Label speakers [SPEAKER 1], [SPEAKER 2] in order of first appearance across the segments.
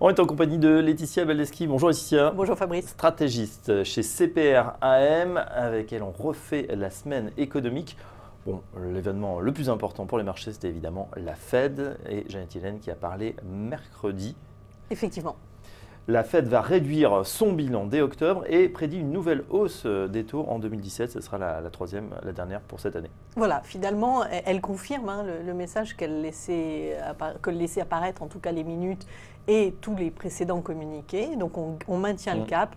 [SPEAKER 1] On est en compagnie de Laetitia Baldeschi. Bonjour Laetitia.
[SPEAKER 2] Bonjour Fabrice.
[SPEAKER 1] Stratégiste chez CPR AM. Avec elle, on refait la semaine économique. Bon, l'événement le plus important pour les marchés, c'était évidemment la Fed. Et Janet Yellen qui a parlé mercredi.
[SPEAKER 2] Effectivement.
[SPEAKER 1] La Fed va réduire son bilan dès octobre et prédit une nouvelle hausse des taux en 2017. Ce sera la troisième, la dernière pour cette année.
[SPEAKER 2] Voilà, finalement, elle confirme le message qu'elle laissait apparaître, en tout cas les minutes et tous les précédents communiqués. Donc on maintient le cap.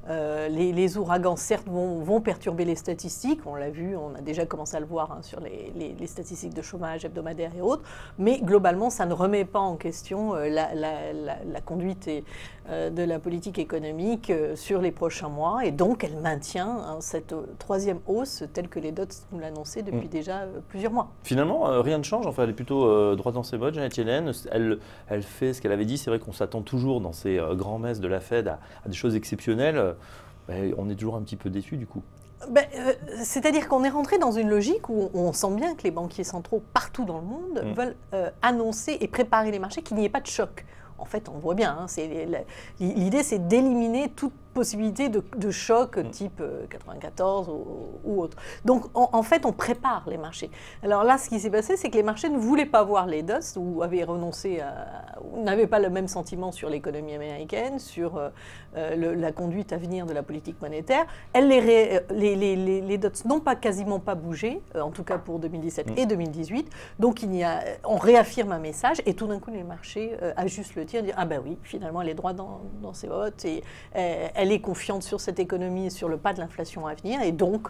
[SPEAKER 2] Les ouragans, certes, vont perturber les statistiques. On l'a vu, on a déjà commencé à le voir sur les statistiques de chômage hebdomadaire et autres. Mais globalement, ça ne remet pas en question la conduite de la politique économique sur les prochains mois. Et donc, elle maintient cette troisième hausse telle que les Dodds nous l'annonçaient depuis déjà plusieurs mois.
[SPEAKER 1] Finalement, rien ne change. Enfin, elle est plutôt droite dans ses bottes, Janet Yellen. Elle fait ce qu'elle avait dit. C'est vrai qu'on s'attend toujours dans ces grands-messes de la Fed à des choses exceptionnelles. On est toujours un petit peu déçus du coup.
[SPEAKER 2] C'est-à-dire qu'on est rentré dans une logique où on sent bien que les banquiers centraux partout dans le monde veulent annoncer et préparer les marchés qu'il n'y ait pas de choc. En fait, on voit bien, l'idée c'est d'éliminer toute possibilité de choc type 94 ou autre. Donc, en fait, on prépare les marchés. Alors là, ce qui s'est passé, c'est que les marchés ne voulaient pas voir les Dodds ou avaient renoncé ou n'avaient pas le même sentiment sur l'économie américaine, sur la conduite à venir de la politique monétaire. Les Dodds n'ont quasiment pas bougé, en tout cas pour 2017 et 2018. Donc, on réaffirme un message et tout d'un coup, les marchés ajustent le tir et disent « Ah ben oui, finalement, elle est droite dans ses votes et elle est confiante sur cette économie et sur le pas de l'inflation à venir et donc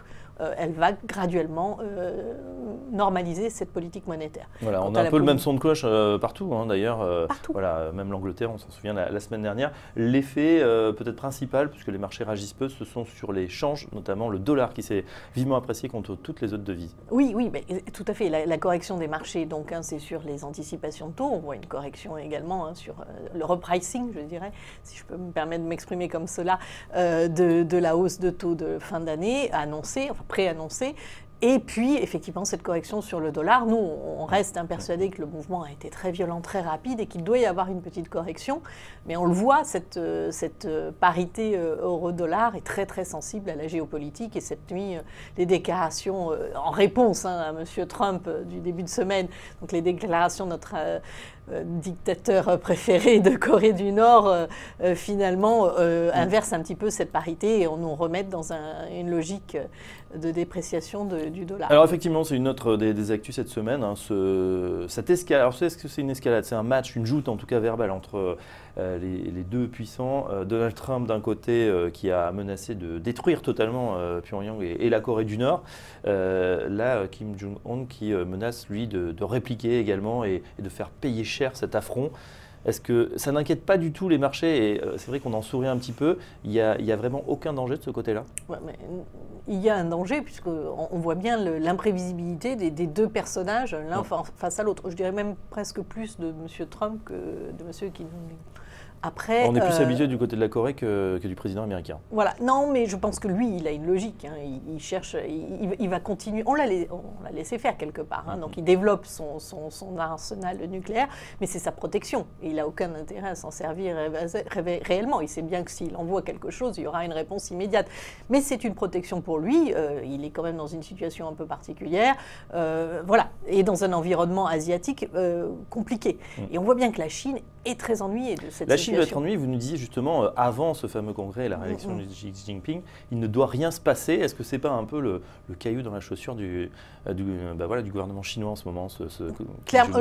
[SPEAKER 2] elle va graduellement normaliser cette politique monétaire. »
[SPEAKER 1] Voilà, on a un peu le même son de cloche partout, d'ailleurs. Partout. Voilà, même l'Angleterre, on s'en souvient la semaine dernière. L'effet peut-être principal, puisque les marchés réagissent peu, ce sont sur les changes, notamment le dollar qui s'est vivement apprécié contre toutes les autres devises.
[SPEAKER 2] Oui, mais tout à fait. La correction des marchés, donc, c'est sur les anticipations de taux. On voit une correction également sur le repricing, je dirais, si je peux me permettre de m'exprimer comme cela, de la hausse de taux de fin d'année annoncée, enfin préannoncée. Et puis, effectivement, cette correction sur le dollar, nous, on reste persuadés que le mouvement a été très violent, très rapide et qu'il doit y avoir une petite correction. Mais on le voit, cette parité euro-dollar est très, très sensible à la géopolitique. Et cette nuit, les déclarations en réponse à M. Trump du début de semaine, donc les déclarations de notre dictateur préféré de Corée du Nord, finalement, inversent un petit peu cette parité et on nous remet dans une logique de dépréciation du dollar.
[SPEAKER 1] Alors effectivement, c'est une autre des actus cette semaine, cette escalade. Alors est-ce que c'est une escalade? C'est un match, une joute en tout cas verbale entre les deux puissants. Donald Trump d'un côté qui a menacé de détruire totalement Pyongyang et la Corée du Nord. Là, Kim Jong-un qui menace lui de répliquer également et de faire payer cher cet affront. Est-ce que ça n'inquiète pas du tout les marchés? Et c'est vrai qu'on en sourit un petit peu. Il y a vraiment aucun danger de ce côté-là?
[SPEAKER 2] Ouais, mais il y a un danger puisqu'on voit bien l'imprévisibilité des deux personnages, l'un face à l'autre. Je dirais même presque plus de M. Trump que de M. Kim Jong-un. Après,
[SPEAKER 1] on est plus habitué du côté de la Corée que du président américain.
[SPEAKER 2] Voilà, non, mais je pense que lui, il a une logique. Il cherche, il va continuer. On l'a laissé faire quelque part. Donc il développe son arsenal nucléaire, mais c'est sa protection. Et il n'a aucun intérêt à s'en servir réellement. Il sait bien que s'il envoie quelque chose, il y aura une réponse immédiate. Mais c'est une protection pour lui. Il est quand même dans une situation un peu particulière. Voilà, et dans un environnement asiatique compliqué. Et on voit bien que la Chine est très ennuyée de cette situation.
[SPEAKER 1] La Chine va être ennuyée, vous nous disiez justement, avant ce fameux congrès et la réélection de Xi Jinping, il ne doit rien se passer. Est-ce que ce n'est pas un peu le caillou dans la chaussure du gouvernement chinois en ce moment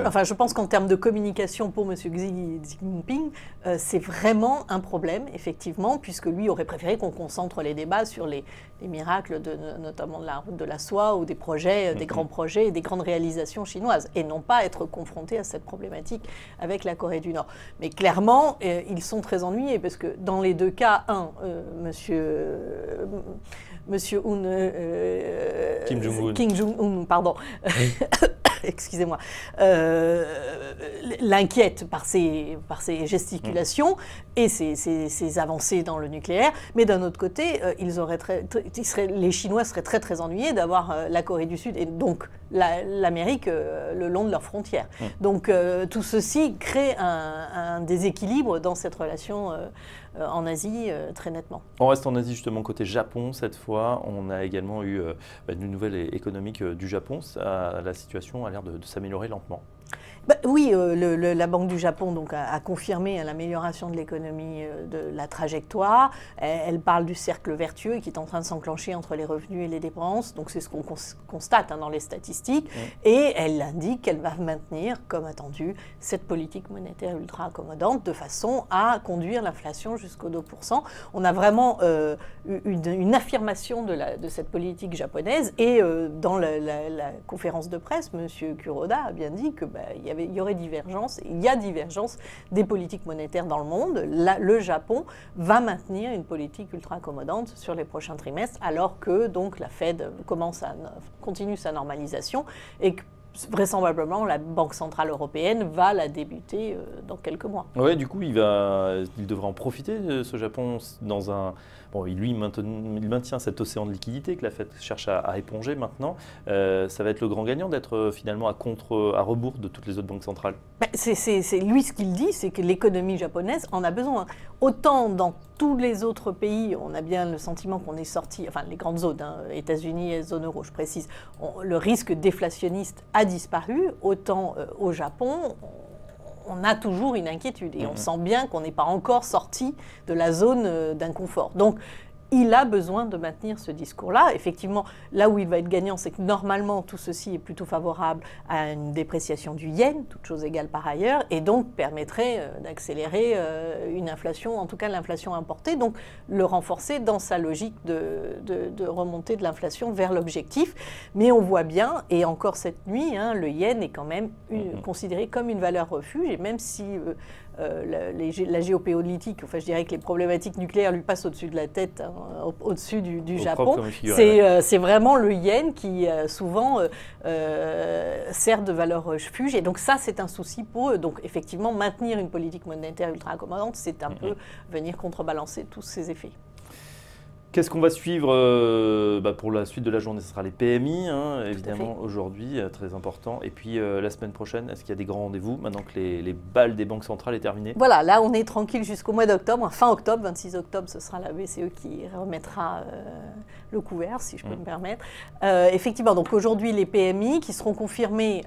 [SPEAKER 2] Enfin, je pense qu'en termes de communication pour M. Xi Jinping, c'est vraiment un problème, effectivement, puisque lui aurait préféré qu'on concentre les débats sur les miracles, notamment de la route de la soie ou des projets, des grands projets et des grandes réalisations chinoises, et non pas être confronté à cette problématique avec la Corée du Nord. Mais clairement, ils sont très ennuyés parce que dans les deux cas,
[SPEAKER 1] Kim Jong-un,
[SPEAKER 2] pardon, excusez-moi, l'inquiète par ses gesticulations et ses avancées dans le nucléaire. Mais d'un autre côté, les Chinois seraient très très ennuyés d'avoir la Corée du Sud et donc l'Amérique le long de leurs frontières. Donc tout ceci crée un déséquilibre dans cette relation en Asie très nettement.
[SPEAKER 1] On reste en Asie justement côté Japon cette fois. On a également eu une nouvelle économique du Japon. La situation a l'air de s'améliorer lentement.
[SPEAKER 2] Oui, la Banque du Japon donc, a confirmé l'amélioration de l'économie, de la trajectoire. Elle parle du cercle vertueux qui est en train de s'enclencher entre les revenus et les dépenses. Donc c'est ce qu'on constate dans les statistiques. Et elle indique qu'elle va maintenir, comme attendu, cette politique monétaire ultra accommodante de façon à conduire l'inflation jusqu'au 2%. On a vraiment une affirmation de cette politique japonaise. Et dans la conférence de presse, M. Kuroda a bien dit que il y aurait divergence, il y a divergence des politiques monétaires dans le monde. Le Japon va maintenir une politique ultra accommodante sur les prochains trimestres, alors que donc la Fed continue sa normalisation et que vraisemblablement la Banque centrale européenne va la débuter dans quelques mois.
[SPEAKER 1] Oui, du coup, il devrait en profiter, ce Japon, dans un... Bon, il maintient cet océan de liquidité que la Fed cherche à éponger maintenant. Ça va être le grand gagnant d'être finalement à rebours de toutes les autres banques centrales.
[SPEAKER 2] C'est lui ce qu'il dit, c'est que l'économie japonaise en a besoin. Autant dans tous les autres pays, on a bien le sentiment qu'on est sorti, enfin les grandes zones, États-Unis et zone euro, je précise, le risque déflationniste a disparu, autant au Japon, on a toujours une inquiétude et on sent bien qu'on n'est pas encore sorti de la zone d'inconfort. Donc, il a besoin de maintenir ce discours-là. Effectivement, là où il va être gagnant, c'est que normalement, tout ceci est plutôt favorable à une dépréciation du yen, toute chose égale par ailleurs, et donc permettrait d'accélérer une inflation, en tout cas l'inflation importée, donc le renforcer dans sa logique de remontée de l'inflation vers l'objectif. Mais on voit bien, et encore cette nuit, le yen est quand même considéré comme une valeur refuge, et même si... la géopolitique, enfin je dirais que les problématiques nucléaires lui passent au-dessus de la tête, au-dessus du Japon. C'est vraiment le yen qui souvent sert de valeur refuge. Et donc ça, c'est un souci pour eux. Donc effectivement, maintenir une politique monétaire ultra accommodante, c'est un peu venir contrebalancer tous ces effets.
[SPEAKER 1] Qu'est-ce qu'on va suivre pour la suite de la journée? Ce sera les PMI, évidemment, aujourd'hui, très important. Et puis la semaine prochaine, est-ce qu'il y a des grands rendez-vous maintenant que les balles des banques centrales est terminé?
[SPEAKER 2] Voilà, là on est tranquille jusqu'au mois d'octobre. Fin octobre, 26 octobre, ce sera la BCE qui remettra le couvert, si je peux me permettre. Effectivement, donc aujourd'hui les PMI qui seront confirmés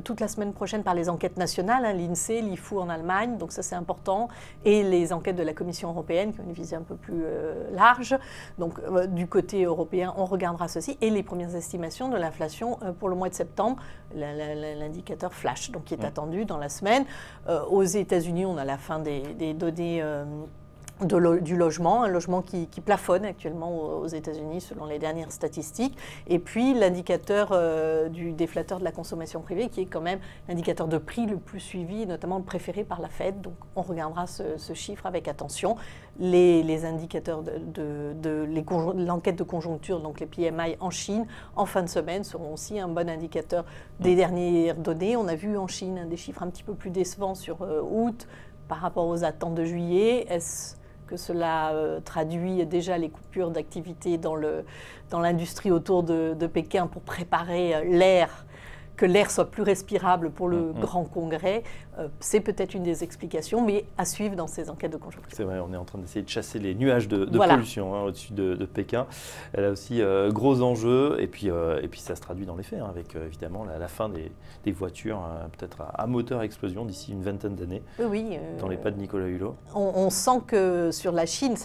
[SPEAKER 2] toute la semaine prochaine par les enquêtes nationales, l'INSEE, l'IFO en Allemagne, donc ça c'est important, et les enquêtes de la Commission européenne qui ont une visée un peu plus large. Donc du côté européen, on regardera ceci et les premières estimations de l'inflation pour le mois de septembre, l'indicateur flash, donc qui est attendu dans la semaine. Aux États-Unis, on a la fin des données du logement, un logement qui plafonne actuellement aux États-Unis selon les dernières statistiques, et puis l'indicateur du déflateur de la consommation privée qui est quand même l'indicateur de prix le plus suivi, notamment le préféré par la Fed, donc on regardera ce chiffre avec attention. Les indicateurs de l'enquête de conjoncture, donc les PMI en Chine, en fin de semaine seront aussi un bon indicateur des dernières données. On a vu en Chine des chiffres un petit peu plus décevants sur août par rapport aux attentes de juillet. Est-ce que cela traduit déjà les coupures d'activité dans l'industrie autour de Pékin pour préparer que l'air soit plus respirable pour le grand congrès? C'est peut-être une des explications, mais à suivre dans ces enquêtes de conjoncture.
[SPEAKER 1] C'est vrai, on est en train d'essayer de chasser les nuages de
[SPEAKER 2] voilà.
[SPEAKER 1] pollution au-dessus de Pékin. Elle a aussi gros enjeux, et puis ça se traduit dans les faits, avec évidemment la fin des voitures, peut-être à moteur à explosion d'ici une vingtaine d'années, dans les pas de Nicolas Hulot.
[SPEAKER 2] On sent que sur la Chine,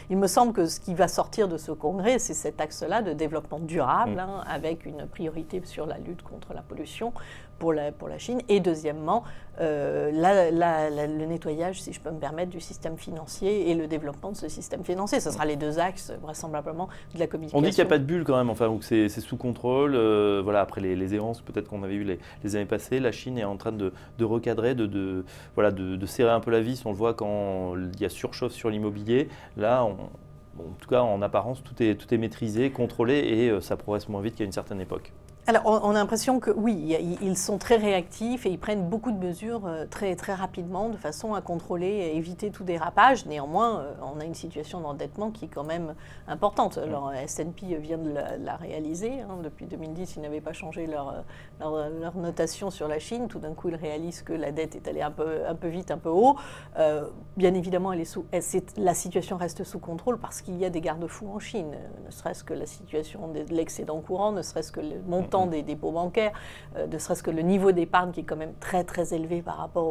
[SPEAKER 2] il me semble que ce qui va sortir de ce congrès, c'est cet axe-là de développement durable, avec une priorité sur la lutte contre la pollution pour la Chine, et deuxièmement, le nettoyage, si je peux me permettre, du système financier et le développement de ce système financier. Ce sera les deux axes, vraisemblablement, de la communication.
[SPEAKER 1] On dit qu'il n'y a pas de bulle quand même, ou que c'est sous contrôle. Voilà, après les errances peut-être qu'on avait eues les années passées, la Chine est en train de recadrer, de serrer un peu la vis. On le voit quand il y a surchauffe sur l'immobilier. Là, en tout cas, en apparence, tout est maîtrisé, contrôlé, et ça progresse moins vite qu'à une certaine époque.
[SPEAKER 2] Alors, on a l'impression que oui, ils sont très réactifs et ils prennent beaucoup de mesures très, très rapidement de façon à contrôler et éviter tout dérapage. Néanmoins, on a une situation d'endettement qui est quand même importante. Alors, S&P vient de la réaliser. Depuis 2010, ils n'avaient pas changé leur notation sur la Chine. Tout d'un coup, ils réalisent que la dette est allée un peu vite, un peu haut. Bien évidemment, la situation reste sous contrôle parce qu'il y a des garde-fous en Chine. Ne serait-ce que la situation de l'excédent courant, ne serait-ce que le montant des dépôts bancaires, ne serait-ce que le niveau d'épargne qui est quand même très très élevé par rapport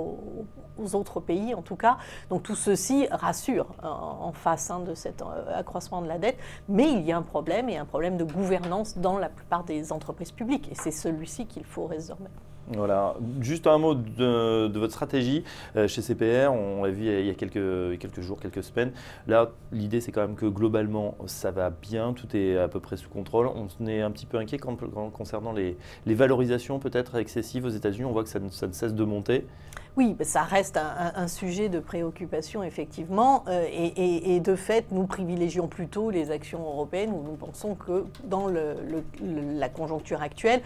[SPEAKER 2] aux autres pays en tout cas. Donc tout ceci rassure en face de cet accroissement de la dette, mais il y a un problème et un problème de gouvernance dans la plupart des entreprises publiques et c'est celui-ci qu'il faut résorber.
[SPEAKER 1] Voilà, juste un mot de votre stratégie chez CPR, on l'a vu il y a quelques jours, quelques semaines. Là, l'idée c'est quand même que globalement ça va bien, tout est à peu près sous contrôle. On est un petit peu inquiet concernant les valorisations peut-être excessives aux États-Unis, on voit que ça ne cesse de monter.
[SPEAKER 2] Oui, ça reste un sujet de préoccupation, effectivement. Et de fait, nous privilégions plutôt les actions européennes où nous pensons que dans la conjoncture actuelle,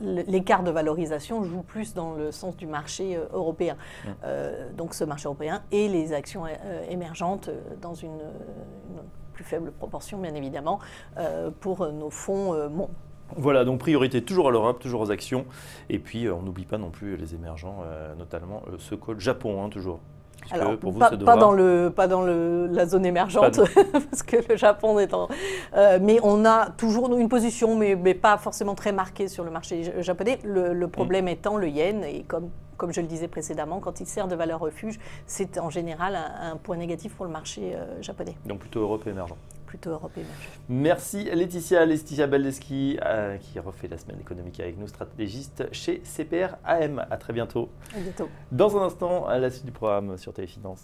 [SPEAKER 2] l'écart de valorisation joue plus dans le sens du marché européen. Donc ce marché européen et les actions émergentes dans une plus faible proportion, bien évidemment, pour nos fonds mondes.
[SPEAKER 1] Voilà, donc priorité toujours à l'Europe, toujours aux actions. Et puis, on n'oublie pas non plus les émergents, notamment ceux qu'au Japon, toujours.
[SPEAKER 2] Alors, pour vous, pas dans la zone émergente, parce que le Japon est en... mais on a toujours une position, mais pas forcément très marquée sur le marché japonais. Le problème étant le yen, et comme je le disais précédemment, quand il sert de valeur refuge, c'est en général un point négatif pour le marché japonais.
[SPEAKER 1] Donc plutôt Europe émergent.
[SPEAKER 2] Plutôt Europe émergent.
[SPEAKER 1] Merci Laetitia Baldeschi qui refait la semaine économique avec nous, stratégiste chez CPR AM. À très bientôt.
[SPEAKER 2] À bientôt.
[SPEAKER 1] Dans un instant, à la suite du programme sur Téléfinance.